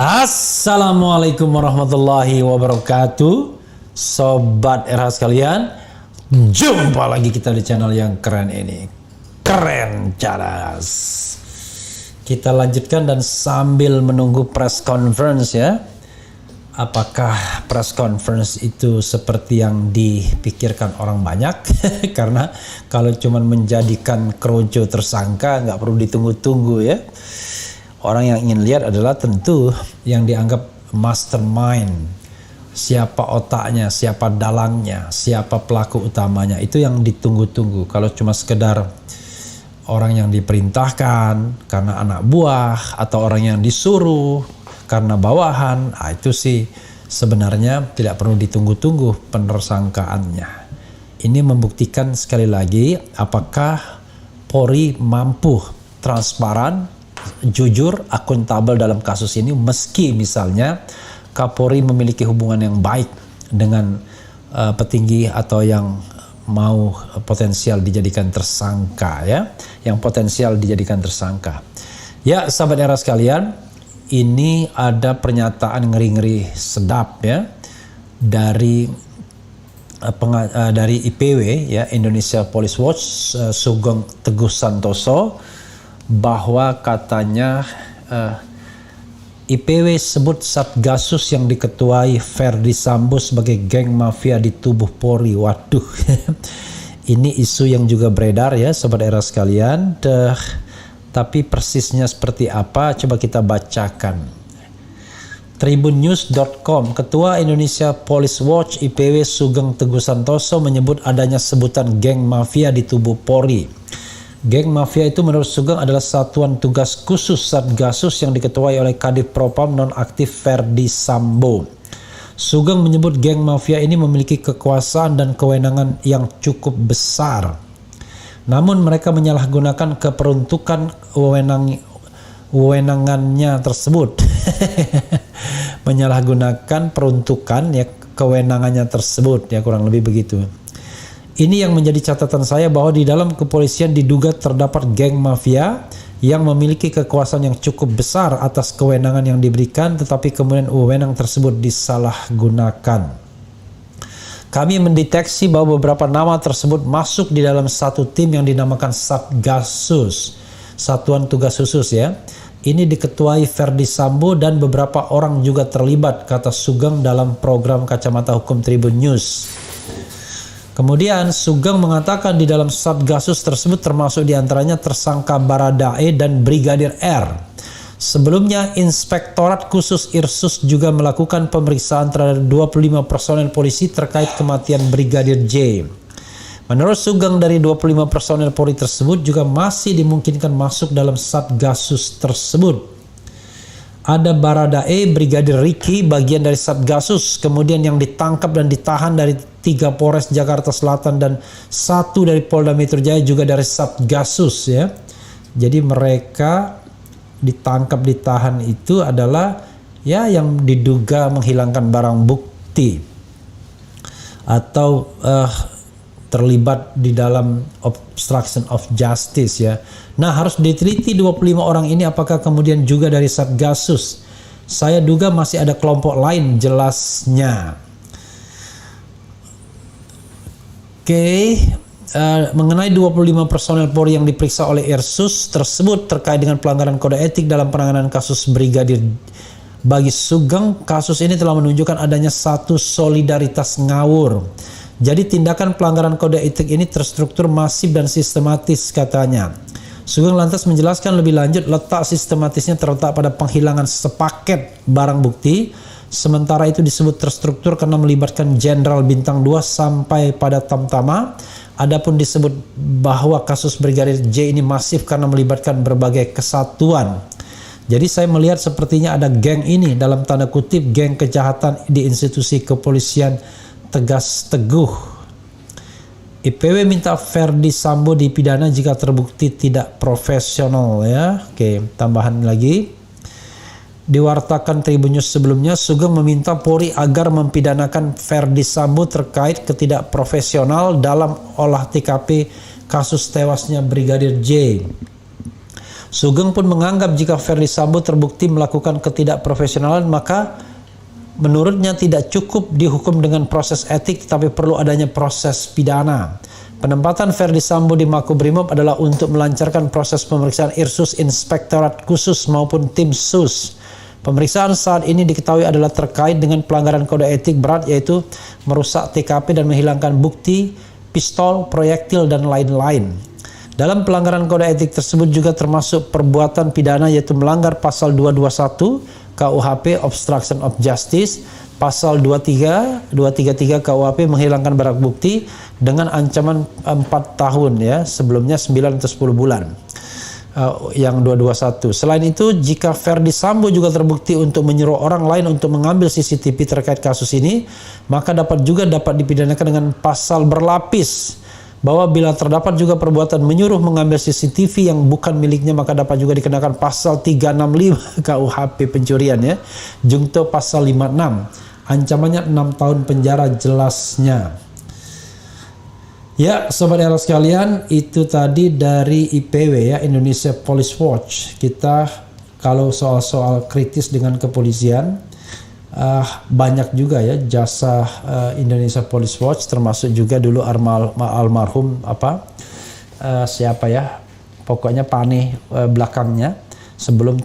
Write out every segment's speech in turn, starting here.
Assalamualaikum warahmatullahi wabarakatuh. Sobat RH sekalian, jumpa lagi kita di channel yang keren ini, Keren Cadas. Kita lanjutkan dan sambil menunggu press conference ya. Apakah press conference itu seperti yang dipikirkan orang banyak? Karena kalau cuma menjadikan Krojo tersangka nggak perlu ditunggu-tunggu ya. Orang yang ingin lihat adalah tentu yang dianggap mastermind, siapa otaknya, siapa dalangnya, siapa pelaku utamanya, itu yang ditunggu-tunggu. Kalau cuma sekedar orang yang diperintahkan karena anak buah atau orang yang disuruh karena bawahan, itu sih sebenarnya tidak perlu ditunggu-tunggu penersangkaannya. Ini membuktikan sekali lagi apakah Polri mampu transparan, jujur, akuntabel dalam kasus ini, meski misalnya Kapolri memiliki hubungan yang baik dengan petinggi atau yang mau potensial dijadikan tersangka ya, yang potensial dijadikan tersangka. Ya, sahabat era sekalian, ini ada pernyataan ngeri-ngeri sedap ya dari IPW ya, Indonesia Police Watch, Sugeng Teguh Santoso, bahwa katanya IPW sebut Satgasus yang diketuai Ferdi Sambo sebagai geng mafia di tubuh Polri. Waduh, ini isu yang juga beredar ya sobat era sekalian. Tapi persisnya seperti apa coba kita bacakan. Tribunnews.com, Ketua Indonesia Police Watch IPW Sugeng Teguh Santoso menyebut adanya sebutan geng mafia di tubuh Polri. Geng mafia itu menurut Sugeng adalah satuan tugas khusus Satgasus yang diketuai oleh Kadif Propam nonaktif Ferdi Sambo. Sugeng menyebut geng mafia ini memiliki kekuasaan dan kewenangan yang cukup besar. Namun mereka menyalahgunakan keperuntukan wewenangannya tersebut. Menyalahgunakan peruntukan ya kewenangannya tersebut ya, kurang lebih begitu. Ini yang menjadi catatan saya, bahwa di dalam kepolisian diduga terdapat geng mafia yang memiliki kekuasaan yang cukup besar atas kewenangan yang diberikan, tetapi kemudian wewenang tersebut disalahgunakan. Kami mendeteksi bahwa beberapa nama tersebut masuk di dalam satu tim yang dinamakan Satgasus, Satuan Tugas Khusus ya. Ini diketuai Ferdi Sambo dan beberapa orang juga terlibat, kata Sugeng dalam program Kacamata Hukum Tribun News. Kemudian Sugeng mengatakan di dalam Satgasus tersebut termasuk diantaranya tersangka Baradae dan Brigadir R. Sebelumnya Inspektorat Khusus Irsus juga melakukan pemeriksaan terhadap 25 personel polisi terkait kematian Brigadir J. Menurut Sugeng, dari 25 personel Polri tersebut juga masih dimungkinkan masuk dalam Satgasus tersebut. Ada Baradae, Brigadir Riki, bagian dari Satgasus, kemudian yang ditangkap dan ditahan dari 3 Polres Jakarta Selatan dan 1 dari Polda Metro Jaya juga dari Satgasus ya. Jadi mereka ditangkap, ditahan itu adalah ya yang diduga menghilangkan barang bukti atau terlibat di dalam obstruction of justice ya. Nah, harus diteliti 25 orang ini apakah kemudian juga dari Satgasus. Saya duga masih ada kelompok lain jelasnya. Mengenai 25 personel Polri yang diperiksa oleh Irsus tersebut terkait dengan pelanggaran kode etik dalam penanganan kasus Brigadir, bagi Sugeng, kasus ini telah menunjukkan adanya satu solidaritas ngawur. Jadi tindakan pelanggaran kode etik ini terstruktur, masif dan sistematis, katanya. Sugeng lantas menjelaskan lebih lanjut, letak sistematisnya terletak pada penghilangan sepaket barang bukti. Sementara itu disebut terstruktur karena melibatkan Jenderal Bintang 2 sampai pada Tamtama. Adapun disebut bahwa kasus Brigadir J ini masif karena melibatkan berbagai kesatuan. Jadi saya melihat sepertinya ada geng ini, dalam tanda kutip geng kejahatan di institusi kepolisian, tegas Teguh. IPW minta Ferdi Sambo dipidana jika terbukti tidak profesional ya. Oke, tambahan lagi. Diwartakan Tribun News sebelumnya, Sugeng meminta Polri agar mempidanakan Ferdi Sambo terkait ketidakprofesional dalam olah TKP kasus tewasnya Brigadir J. Sugeng pun menganggap jika Ferdi Sambo terbukti melakukan ketidakprofesionalan, maka menurutnya tidak cukup dihukum dengan proses etik, tetapi perlu adanya proses pidana. Penempatan Ferdi Sambo di Makobrimob adalah untuk melancarkan proses pemeriksaan Irsus, Inspektorat Khusus maupun tim SUS. Pemeriksaan saat ini diketahui adalah terkait dengan pelanggaran kode etik berat, yaitu merusak TKP dan menghilangkan bukti, pistol, proyektil, dan lain-lain. Dalam pelanggaran kode etik tersebut juga termasuk perbuatan pidana, yaitu melanggar pasal 221 KUHP obstruction of justice, pasal 233 KUHP menghilangkan barang bukti dengan ancaman 4 tahun ya, sebelumnya 9 atau 10 bulan. Yang 221. Selain itu, jika Ferdi Sambo juga terbukti untuk menyuruh orang lain untuk mengambil CCTV terkait kasus ini, maka dapat dipidanakan dengan pasal berlapis, bahwa bila terdapat juga perbuatan menyuruh mengambil CCTV yang bukan miliknya, maka dapat juga dikenakan pasal 365 KUHP pencurian ya, jungto pasal 56, ancamannya 6 tahun penjara jelasnya. Ya, sobat era sekalian, itu tadi dari IPW ya, Indonesia Police Watch. Kita kalau soal-soal kritis dengan kepolisian, banyak juga ya jasa Indonesia Police Watch, termasuk juga dulu almarhum siapa ya, pokoknya Pane belakangnya sebelum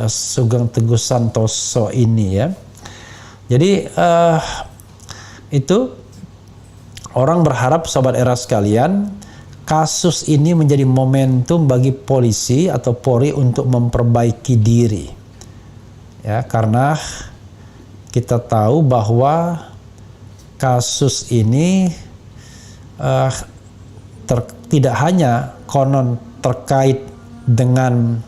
Sugeng Teguh Santoso ini ya. Jadi itu orang berharap, sobat era sekalian, kasus ini menjadi momentum bagi polisi atau Polri untuk memperbaiki diri ya, karena kita tahu bahwa kasus ini tidak hanya konon terkait dengan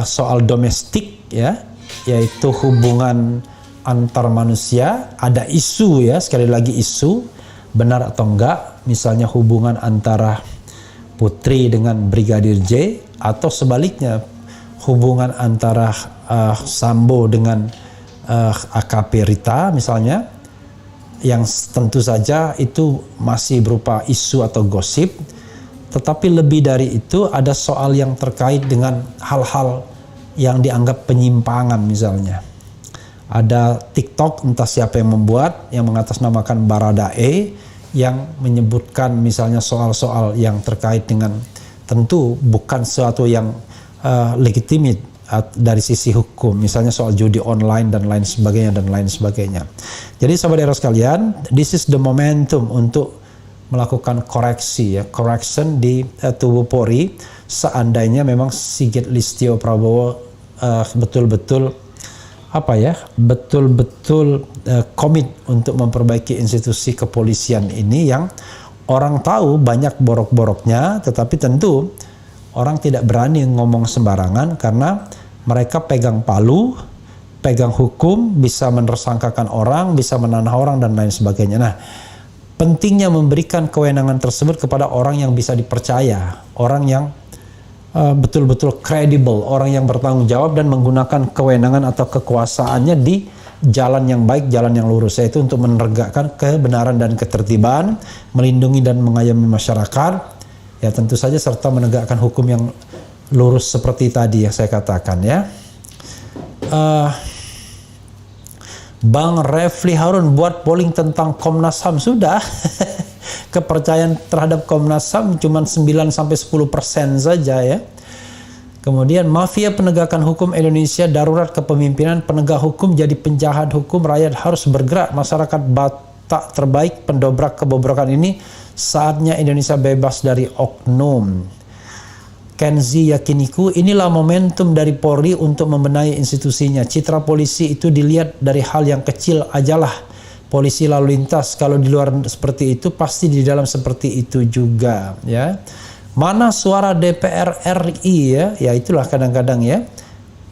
soal domestik ya, yaitu hubungan antar manusia, ada isu ya, sekali lagi isu, benar atau enggak, misalnya hubungan antara Putri dengan Brigadir J, atau sebaliknya hubungan antara Sambo dengan AKP Rita misalnya, yang tentu saja itu masih berupa isu atau gosip. Tetapi lebih dari itu ada soal yang terkait dengan hal-hal yang dianggap penyimpangan, misalnya ada TikTok, entah siapa yang membuat, yang mengatasnamakan Baradae, yang menyebutkan misalnya soal-soal yang terkait dengan, tentu bukan sesuatu yang legitimate dari sisi hukum, misalnya soal judi online dan lain sebagainya. Jadi sahabat era sekalian, this is the momentum untuk melakukan koreksi ya, correction di tubuh Polri, seandainya memang Sigit Listio Prabowo betul-betul komit untuk memperbaiki institusi kepolisian ini, yang orang tahu banyak borok-boroknya, tetapi tentu orang tidak berani ngomong sembarangan karena mereka pegang palu, pegang hukum, bisa menersangkakan orang, bisa menanah orang dan lain sebagainya. Nah, pentingnya memberikan kewenangan tersebut kepada orang yang bisa dipercaya, orang yang betul-betul kredibel, orang yang bertanggung jawab dan menggunakan kewenangan atau kekuasaannya di jalan yang baik, jalan yang lurus, yaitu untuk menegakkan kebenaran dan ketertiban, melindungi dan mengayomi masyarakat, ya tentu saja serta menegakkan hukum yang lurus seperti tadi yang saya katakan ya. Bang Refli Harun buat polling tentang Komnas HAM sudah. Kepercayaan terhadap Komnas HAM cuma 9-10% saja ya. Kemudian mafia penegakan hukum Indonesia darurat kepemimpinan, penegak hukum jadi penjahat hukum, rakyat harus bergerak, masyarakat Batak terbaik pendobrak kebobrokan ini, saatnya Indonesia bebas dari oknum. Kenzi Yakiniku, inilah momentum dari Polri untuk membenahi institusinya. Citra polisi itu dilihat dari hal yang kecil ajalah. Polisi lalu lintas, kalau di luar seperti itu pasti di dalam seperti itu juga ya. Mana suara DPR RI ya itulah kadang-kadang ya,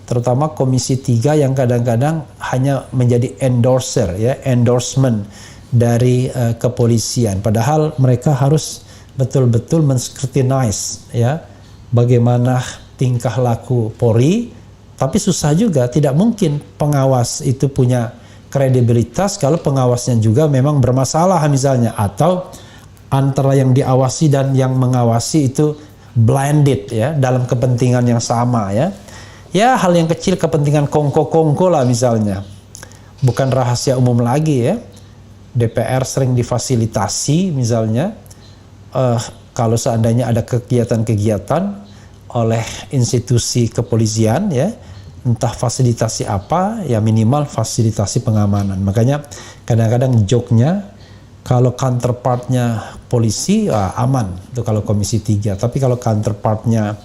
terutama Komisi 3 yang kadang-kadang hanya menjadi endorser ya, endorsement dari kepolisian, padahal mereka harus betul-betul men-scrutinize ya bagaimana tingkah laku Polri. Tapi susah juga, tidak mungkin pengawas itu punya kredibilitas kalau pengawasnya juga memang bermasalah misalnya, atau antara yang diawasi dan yang mengawasi itu blended ya dalam kepentingan yang sama ya. Ya hal yang kecil, kepentingan kongko-kongko lah misalnya. Bukan rahasia umum lagi ya. DPR sering difasilitasi misalnya kalau seandainya ada kegiatan-kegiatan oleh institusi kepolisian ya, entah fasilitasi apa, ya minimal fasilitasi pengamanan. Makanya kadang-kadang joke-nya kalau counterpartnya polisi aman itu kalau Komisi 3, tapi kalau counterpartnya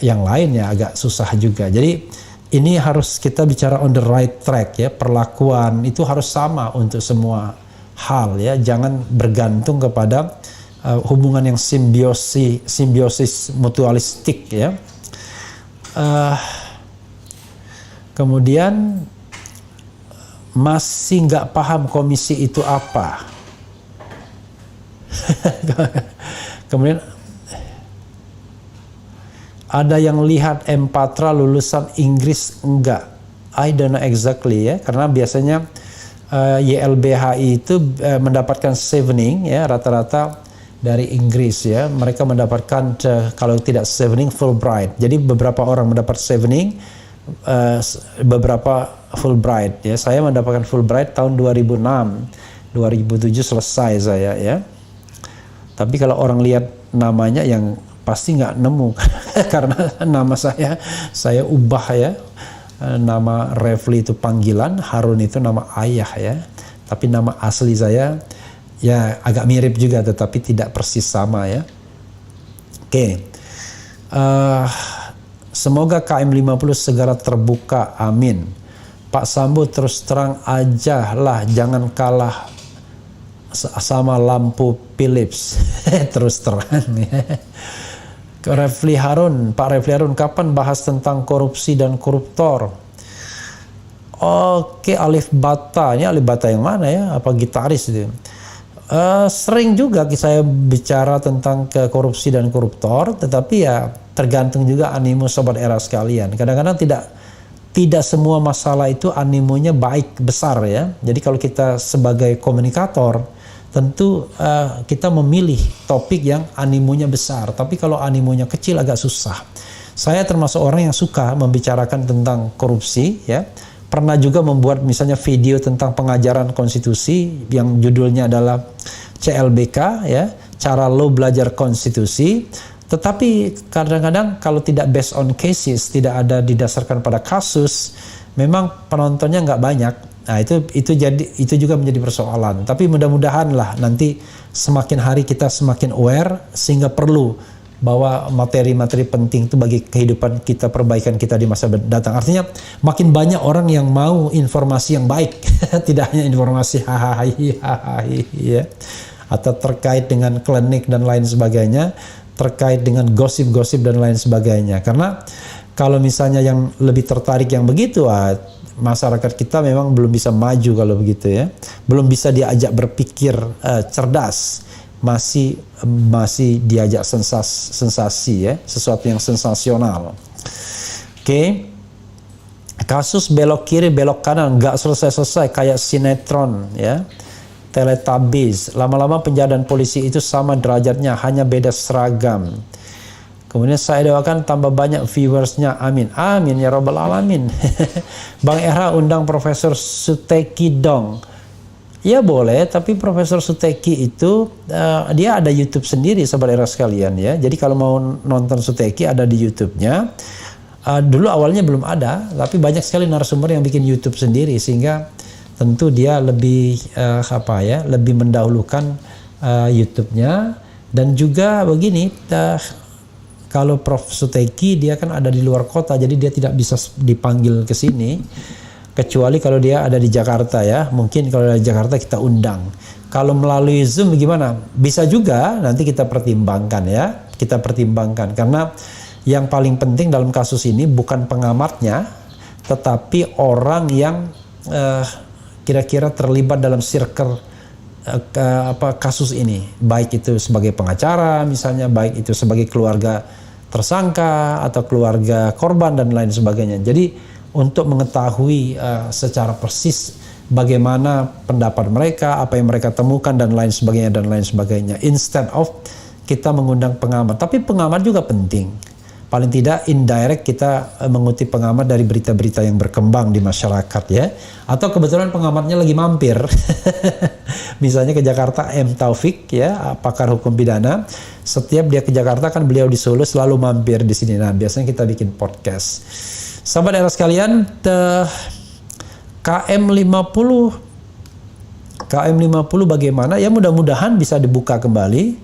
yang lain ya agak susah juga. Jadi ini harus kita bicara on the right track ya, perlakuan itu harus sama untuk semua hal ya, jangan bergantung kepada hubungan yang simbiosis mutualistik ya. Kemudian masih nggak paham komisi itu apa. Kemudian ada yang lihat M-Patra lulusan Inggris enggak? I don't know exactly ya, karena biasanya YLBHI itu mendapatkan chevening ya rata-rata dari Inggris ya. Mereka mendapatkan kalau tidak chevening Fulbright. Jadi beberapa orang mendapat chevening, beberapa Fulbright ya. Saya mendapatkan Fulbright tahun 2006, 2007 selesai saya ya. Tapi kalau orang lihat namanya yang pasti nggak nemu karena nama saya ubah ya. Nama Refli itu panggilan, Harun itu nama ayah ya. Tapi nama asli saya ya agak mirip juga tetapi tidak persis sama ya. Oke. Semoga KM50 segera terbuka, amin. Pak Sambo terus terang aja lah, jangan kalah sama lampu Philips. Terus terang ya. Refli Harun, Pak Refli Harun, kapan bahas tentang korupsi dan koruptor? Oke, Alif Bata. Ini Alif Bata yang mana ya? Apa gitaris itu? Sering juga saya bicara tentang korupsi dan koruptor, tetapi ya tergantung juga animo sobat era sekalian. Kadang-kadang tidak semua masalah itu animonya baik besar ya. Jadi kalau kita sebagai komunikator tentu kita memilih topik yang animonya besar, tapi kalau animonya kecil agak susah. Saya termasuk orang yang suka membicarakan tentang korupsi ya. Pernah juga membuat misalnya video tentang pengajaran konstitusi yang judulnya adalah CLBK ya, cara lo belajar konstitusi. Tetapi kadang-kadang kalau tidak based on cases, tidak ada didasarkan pada kasus, memang penontonnya nggak banyak. Nah itu juga menjadi persoalan. Tapi mudah-mudahan lah nanti semakin hari kita semakin aware sehingga perlu bahwa materi-materi penting itu bagi kehidupan kita, perbaikan kita di masa datang. Artinya makin banyak orang yang mau informasi yang baik, tidak hanya informasi hahaha ya, atau terkait dengan klinik dan lain sebagainya, terkait dengan gosip-gosip dan lain sebagainya. Karena kalau misalnya yang lebih tertarik yang begitu, masyarakat kita memang belum bisa maju kalau begitu ya, belum bisa diajak berpikir cerdas, masih diajak sensasi ya, sesuatu yang sensasional. Oke. Kasus belok kiri belok kanan nggak selesai-selesai kayak sinetron ya, Teletubbies. Lama-lama penjara dan polisi itu sama derajatnya, hanya beda seragam. Kemudian saya doakan tambah banyak viewersnya, amin. Amin ya robbal alamin. Bang Era undang Profesor Suteki dong. Ya boleh, tapi Profesor Suteki itu dia ada YouTube sendiri sobat era sekalian ya. Jadi kalau mau nonton Suteki ada di YouTube-nya. Dulu awalnya belum ada, tapi banyak sekali narasumber yang bikin YouTube sendiri sehingga tentu dia lebih lebih mendahulukan YouTube-nya. Dan juga begini, kalau Prof Suteki dia kan ada di luar kota, jadi dia tidak bisa dipanggil ke sini. Kecuali kalau dia ada di Jakarta ya, mungkin kalau dari Jakarta kita undang. Kalau melalui Zoom gimana? Bisa juga, nanti kita pertimbangkan ya. Kita pertimbangkan, karena yang paling penting dalam kasus ini bukan pengamatnya, tetapi orang yang kira-kira terlibat dalam circle kasus ini. Baik itu sebagai pengacara misalnya, baik itu sebagai keluarga tersangka atau keluarga korban dan lain sebagainya. Jadi untuk mengetahui secara persis bagaimana pendapat mereka, apa yang mereka temukan dan lain sebagainya. Instead of kita mengundang pengamat. Tapi pengamat juga penting. Paling tidak indirect kita mengutip pengamat dari berita-berita yang berkembang di masyarakat ya. Atau kebetulan pengamatnya lagi mampir. Misalnya ke Jakarta, M. Taufik ya, pakar hukum pidana. Setiap dia ke Jakarta kan beliau di Solo selalu mampir di sini. Nah, biasanya kita bikin podcast. Sahabat era sekalian, KM50 bagaimana? Ya mudah-mudahan bisa dibuka kembali.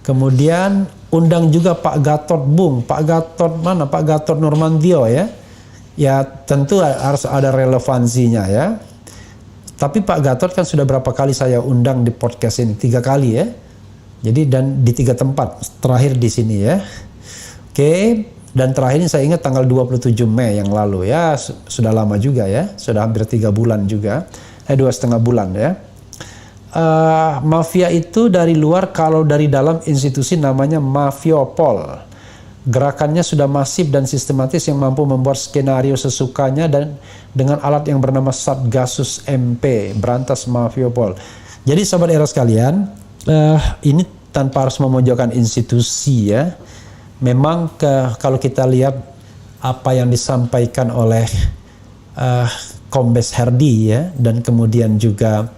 Kemudian undang juga Pak Gatot Bung, Pak Gatot mana? Pak Gatot Nurmantio ya. Ya tentu harus ada relevansinya ya. Tapi Pak Gatot kan sudah berapa kali saya undang di podcast ini? 3 kali ya. Jadi dan di 3 tempat, terakhir di sini ya. Oke, dan terakhir ini saya ingat tanggal 27 Mei yang lalu ya. Sudah lama juga ya, sudah hampir 3 bulan juga. 2,5 bulan ya. Mafia itu dari luar, kalau dari dalam institusi namanya Mafiopol. Gerakannya sudah masif dan sistematis yang mampu membuat skenario sesukanya dan dengan alat yang bernama Satgasus MP, berantas Mafiopol. Jadi sahabat era sekalian, ini tanpa harus memojokkan institusi ya. Memang kalau kita lihat apa yang disampaikan oleh Kombes Herdi ya, dan kemudian juga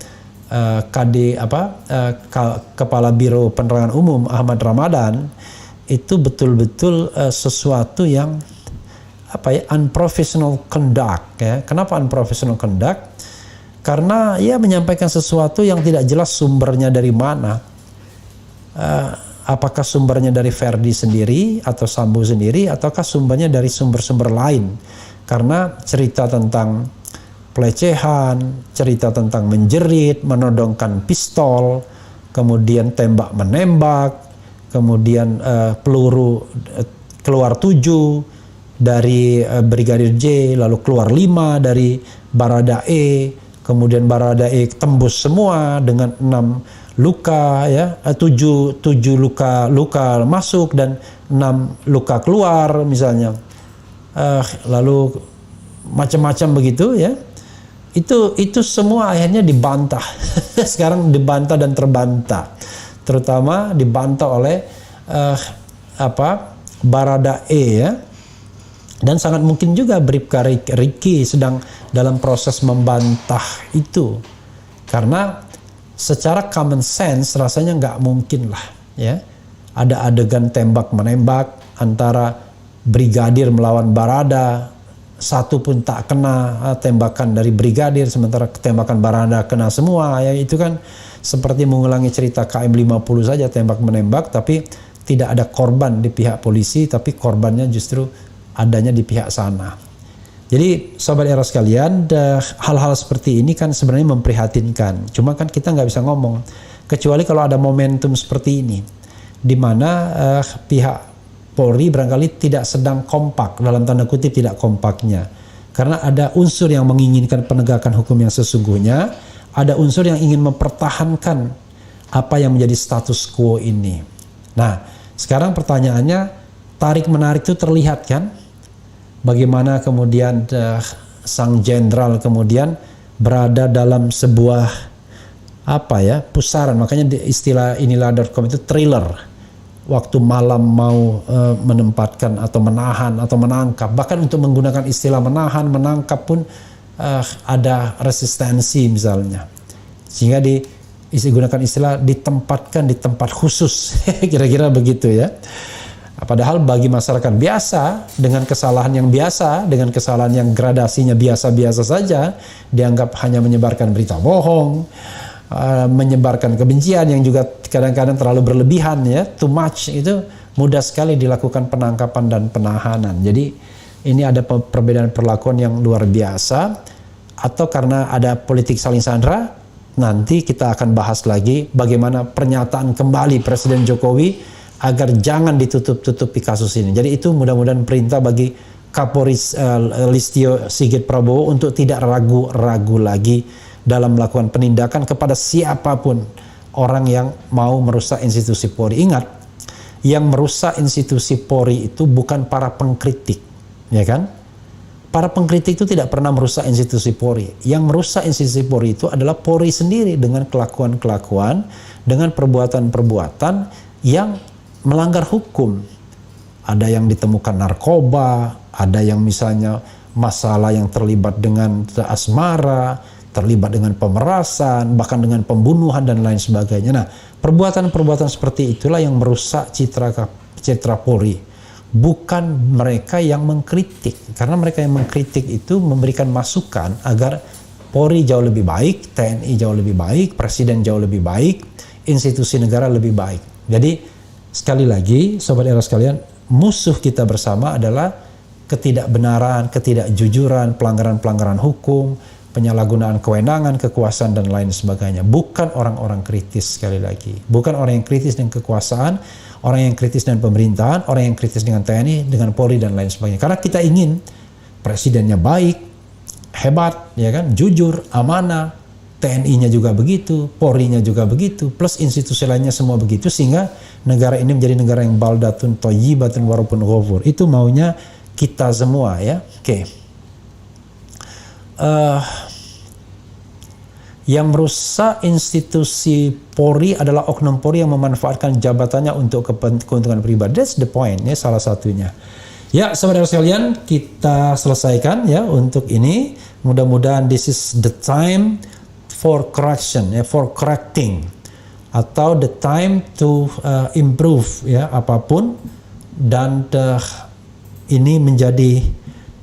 Kepala Biro Penerangan Umum Ahmad Ramadan, itu betul-betul sesuatu yang unprofessional conduct ya. Kenapa unprofessional conduct? Karena ia menyampaikan sesuatu yang tidak jelas sumbernya dari mana. Apakah sumbernya dari Ferdi sendiri atau Sambo sendiri, ataukah sumbernya dari sumber-sumber lain? Karena cerita tentang pelecehan, cerita tentang menjerit, menodongkan pistol, kemudian tembak menembak, kemudian peluru keluar 7 dari Brigadir J, lalu keluar 5 dari Baradae, kemudian Baradae tembus semua dengan 6 luka ya, 7 luka masuk dan 6 luka keluar misalnya, lalu macam-macam begitu ya. Itu semua akhirnya dibantah. Sekarang dibantah dan terbantah, terutama dibantah oleh Baradae ya. Dan sangat mungkin juga Bribka Riki sedang dalam proses membantah itu, karena secara common sense rasanya nggak mungkin lah ya ada adegan tembak menembak antara brigadir melawan Barada, satu pun tak kena tembakan dari brigadir, sementara tembakan Barada kena semua ya. Itu kan seperti mengulangi cerita KM50 saja, tembak menembak tapi tidak ada korban di pihak polisi, tapi korbannya justru adanya di pihak sana. Jadi sobat era sekalian, hal-hal seperti ini kan sebenarnya memprihatinkan. Cuma kan kita nggak bisa ngomong kecuali kalau ada momentum seperti ini, di mana pihak Polri barangkali tidak sedang kompak, dalam tanda kutip tidak kompaknya. Karena ada unsur yang menginginkan penegakan hukum yang sesungguhnya, ada unsur yang ingin mempertahankan apa yang menjadi status quo ini. Nah, sekarang pertanyaannya, tarik-menarik itu terlihat kan? Bagaimana kemudian sang jenderal kemudian berada dalam sebuah pusaran. Makanya istilah inilah.com itu thriller. Waktu malam mau menempatkan atau menahan atau menangkap, bahkan untuk menggunakan istilah menahan, menangkap pun ada resistensi misalnya, sehingga digunakan istilah ditempatkan di tempat khusus. Kira-kira begitu ya. Padahal bagi masyarakat biasa, dengan kesalahan yang biasa, dengan kesalahan yang gradasinya biasa-biasa saja, dianggap hanya menyebarkan berita bohong, menyebarkan kebencian yang juga kadang-kadang terlalu berlebihan ya, too much, itu mudah sekali dilakukan penangkapan dan penahanan. Jadi ini ada perbedaan perlakuan yang luar biasa, atau karena ada politik saling sandera. Nanti kita akan bahas lagi bagaimana pernyataan kembali Presiden Jokowi agar jangan ditutup-tutupi kasus ini. Jadi itu mudah-mudahan perintah bagi Kapolri Listio Sigit Prabowo untuk tidak ragu-ragu lagi dalam melakukan penindakan kepada siapapun orang yang mau merusak institusi Polri. Ingat, yang merusak institusi Polri itu bukan para pengkritik, ya kan? Para pengkritik itu tidak pernah merusak institusi Polri. Yang merusak institusi Polri itu adalah Polri sendiri dengan kelakuan-kelakuan, dengan perbuatan-perbuatan yang melanggar hukum. Ada yang ditemukan narkoba, ada yang misalnya masalah yang terlibat dengan asmara, terlibat dengan pemerasan, bahkan dengan pembunuhan dan lain sebagainya. Nah, perbuatan-perbuatan seperti itulah yang merusak citra Polri. Bukan mereka yang mengkritik, karena mereka yang mengkritik itu memberikan masukan agar Polri jauh lebih baik, TNI jauh lebih baik, Presiden jauh lebih baik, institusi negara lebih baik. Jadi sekali lagi, Sobat Era sekalian, musuh kita bersama adalah ketidakbenaran, ketidakjujuran, pelanggaran-pelanggaran hukum, penyalahgunaan kewenangan, kekuasaan, dan lain sebagainya. Bukan orang-orang kritis, sekali lagi. Bukan orang yang kritis dengan kekuasaan, orang yang kritis dengan pemerintahan, orang yang kritis dengan TNI, dengan Polri, dan lain sebagainya. Karena kita ingin presidennya baik, hebat, ya kan, jujur, amanah, TNI-nya juga begitu, Polri-nya juga begitu, plus institusi lainnya semua begitu, sehingga negara ini menjadi negara yang baldatun thayyibatun warabun ghafur. Itu maunya kita semua, ya. Oke. Yang merusak institusi Polri adalah oknum Polri yang memanfaatkan jabatannya untuk keuntungan pribadi. That's the point, ya, salah satunya. Ya, saudara sekalian, kita selesaikan ya untuk ini. Mudah-mudahan this is the time for correction, ya, for correcting, atau the time to improve, ya, apapun. Dan ini menjadi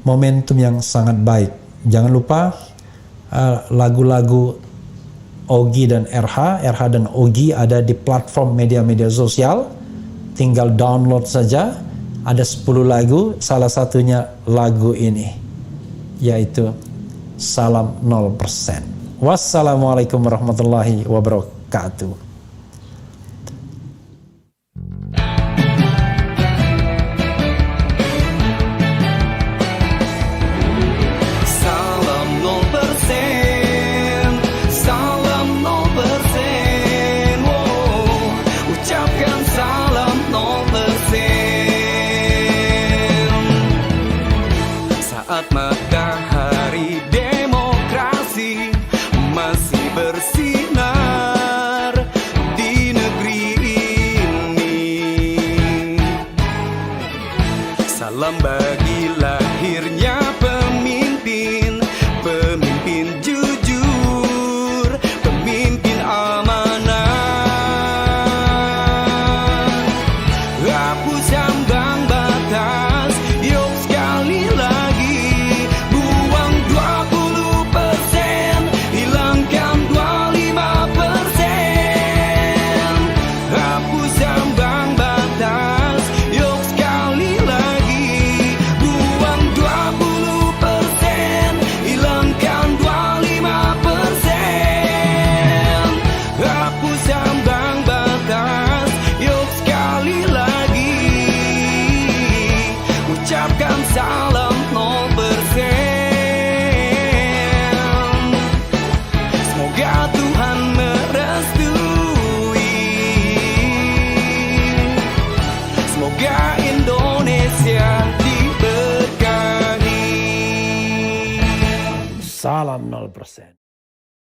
momentum yang sangat baik. Jangan lupa lagu-lagu Ogi dan RH dan Ogi ada di platform media-media sosial. Tinggal download saja. Ada 10 lagu, salah satunya lagu ini, yaitu Salam 0%. Wassalamualaikum warahmatullahi wabarakatuh. Matahari demokrasi masih bersinar di negeri ini. Salam bagi lahirnya pemimpin, pemimpin jujur, pemimpin amanah. Hapus ambang batas, yuk sekali lagi. Ucapkan salam 0%. Semoga Tuhan merestui. Semoga Indonesia diberkahi. Salam 0%.